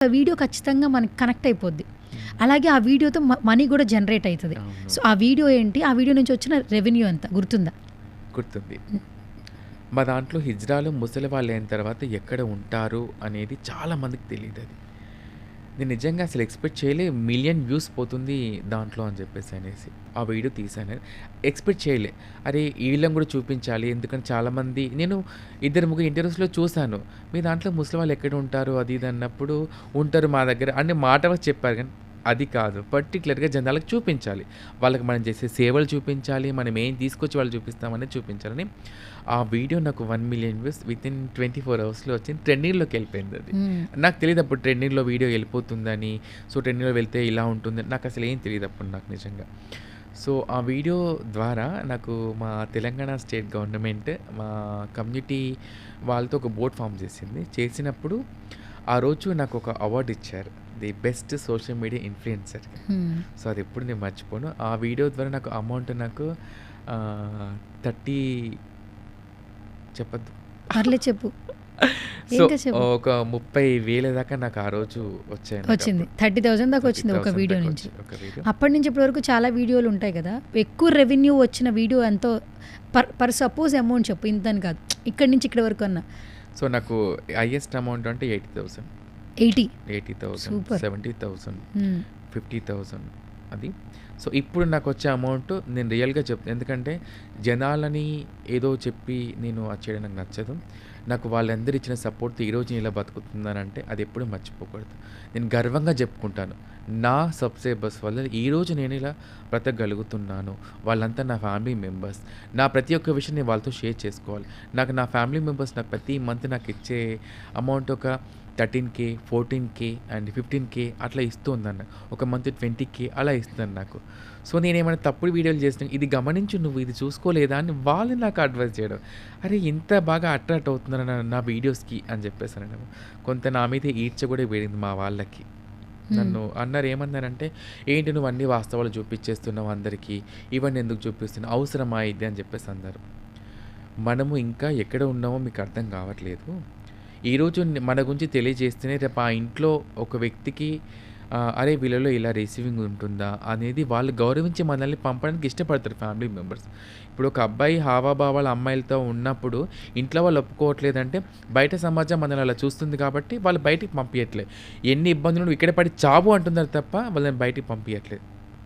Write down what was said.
ఆ వీడియో ఖచ్చితంగా మనకి కనెక్ట్ అయిపోద్ది. హ్మ్. అలాగే ఆ వీడియోతో మనీ కూడా జనరేట్ అయితది. అవును. సో, ఆ వీడియో ఏంటి? ఆ వీడియో నుంచి వచ్చిన రెవెన్యూ ఎంత గుర్తుందా? గుర్తుంది. హ్మ్. మా దాంట్లో హిజ్రాలో ముసలి వాళ్ళయిన తర్వాత ఎక్కడ ఉంటారు అనేది చాలా మందికి తెలీదది. నేను నిజంగా అసలు ఎక్స్‌పెక్ట్ చేయలే మిలియన్ వ్యూస్ పోతుంది దాంట్లో అని చెప్పేసనేసి. ఆ వీడియో తీశాను. ఎక్స్‌పెక్ట్ చేయలే. అరే! ఈళ్ళని కూడా చూపించాలి. ఎందుకంటే చాలామంది నేను ఇద్దరు, ముగ్గురు ఇంటర్వ్యూస్‌లో చూసాను. మీ దాంట్లో ముసలి వాళ్ళు ఎక్కడ ఉంటారు? అది ఇది అన్నప్పుడు ఉంటారు మా దగ్గర అనే మాట వరకు చెప్పారు కానీ అది కాదు. పర్టిక్యులర్‌గా జనాలకు చూపించాలి. వాళ్ళకి మనం చేసే సేవలు చూపించాలి. మనం ఏం తీసుకొచ్చి వాళ్ళకి చూపిస్తామనేది చూపించాలని ఆ వీడియో నాకు 1,000,000 వ్యూస్ వితిన్ 24 అవర్స్‌లో వచ్చింది. ట్రెండింగ్‌లోకెళ్ళిపోయిందది. హ్మ్. నాకు తెలీదప్పుడు ట్రెండింగ్‌లో వీడియో ఎళ్ళిపోతుందని. సో, ట్రెండింగ్‌లో వెళ్తే ఇలా ఉంటుంది. నాకసలు ఏం తెలీదప్పుడు నాకు నిజంగా. సో, ఆ వీడియో ద్వారా నాకు మా తెలంగాణ స్టేట్ గవర్నమెంట్ మా కమ్యూనిటీ వాళ్ళతో ఒక బోర్డ్ ఫార్మ్ చేసింది. చేసినప్పుడు ఆ రోజు నాకొక అవార్డ్ ఇచ్చారు. ది బెస్ట్ సోషల్ మీడియా ఇన్‌ఫ్లుయెన్సర్‌గా. హ్మ్. సో, అదెప్పుడు నేను మర్చిపోను. ఆ వీడియో ద్వారా నాకు అమౌంట్ నాకు 30 చెప్పొద్దు. పర్లేదు చెప్పు. సో, ఇంకా చెప్పు. ఒక 30,000 దాకా నాకు ఆ రోజు వచ్చాయన్నమాట వచ్చింది. అప్పుడు. 30,000 దాకా వచ్చింది ఒక 30,000 వీడియో దాకా నుంచి. వచ్చాయి ఒక వీడియో. అప్పటి నుంచి ఇప్పటి వరకు చాలా వీడియోలు ఉంటాయి కదా! ఎక్కువ రెవెన్యూ వచ్చిన వీడియో ఎంతో పర్ సపోజ్ అమౌంట్ చెప్పు ఇంతని కాదు. ఇక్కడి నుంచి ఇక్కడి వరకు అన్నా. సో, నాకు హైయెస్ట్ అమౌంట్ అంటే 80,000. 80. 80,000, సూపర్. 70,000, హ్మ్. 50,000 అది. సో, ఇప్పుడు నాకొచ్చే అమౌంట్ నేను రియల్‌గా చెప్తున్నా. ఎందుకంటే జనాలని ఏదో చెప్పి నేను అది చేయడం నాకు నచ్చదు. నాకు వాళ్ళందరూ ఇచ్చిన సపోర్ట్‌తో ఈరోజు నేను ఇలా బతుకుతున్నానంటే అది ఎప్పుడూ మర్చిపోకూడదు. నేను గర్వంగా చెప్పుకుంటాను. నా సబ్‌స్క్రైబర్స్ వల్ల ఈరోజు నేను ఇలా బ్రతకగలుగుతున్నాను. వాళ్ళంతా నా ఫ్యామిలీ మెంబర్స్. నా ప్రతి ఒక్క విషయం నేను వాళ్ళతో షేర్ చేసుకోవాలి. నాకు నా ఫ్యామిలీ మెంబర్స్ నాకు ప్రతి మంత్ నాకిచ్చే అమౌంట్ ఒక 13,000, 14,000 అండ్ 15,000 అట్లా ఇస్తూ ఉందన్న. ఒక మంత్ 20,000 అలా ఇస్తున్నారు నాకు. సో, నేనేమైనా తప్పుడు వీడియోలు చేసినా ఇది గమనించు నువ్వు ఇది చూసుకోలేదా అని వాళ్ళు నాకు అడ్వైస్ చేయడం. అరే! ఇంత బాగా అట్రాక్ట్ అవుతున్నారా నా వీడియోస్‌కి అని చెప్పేసనడం. కొంత నా మీద ఈర్ష్య కూడా పెరిగింది మా వాళ్ళకి. నన్ను అన్నారు ఏమన్నారంటే, "ఏంటి నువ్వు అన్ని వాస్తవాలు చూపించేస్తున్నావు అందరికీ. ఇవన్నీ ఎందుకు చూపిస్తున్నావు? అవసరమా ఇది?" అని చెప్పేసి అన్నారు. మనము ఇంకా ఎక్కడ ఉన్నామో మీకు అర్థం కావట్లేదు. ఈరోజు మన గురించి తెలియజేస్తేనే రేపు ఆ ఇంట్లో ఒక వ్యక్తికి అరే! వీళ్ళలో ఇలా రిసీవింగ్ ఉంటుందా అనేది వాళ్ళు గౌరవించి మనల్ని పంపడానికి ఇష్టపడతారు ఫ్యామిలీ మెంబర్స్. ఇప్పుడు ఒక అబ్బాయి హావభావాల అమ్మాయిలతో ఉన్నప్పుడు ఇంట్లో వాళ్ళు ఒప్పుకోవట్లేదంటే బయట సమాజం మనల్ని అలా చూస్తుంది కాబట్టి వాళ్ళు బయటికి పంపియట్లేదు. ఎన్ని ఇబ్బందులు ఇక్కడే పడి చావు అంటున్నారు తప్ప వాళ్ళని బయటికి పంపియట్లేదు.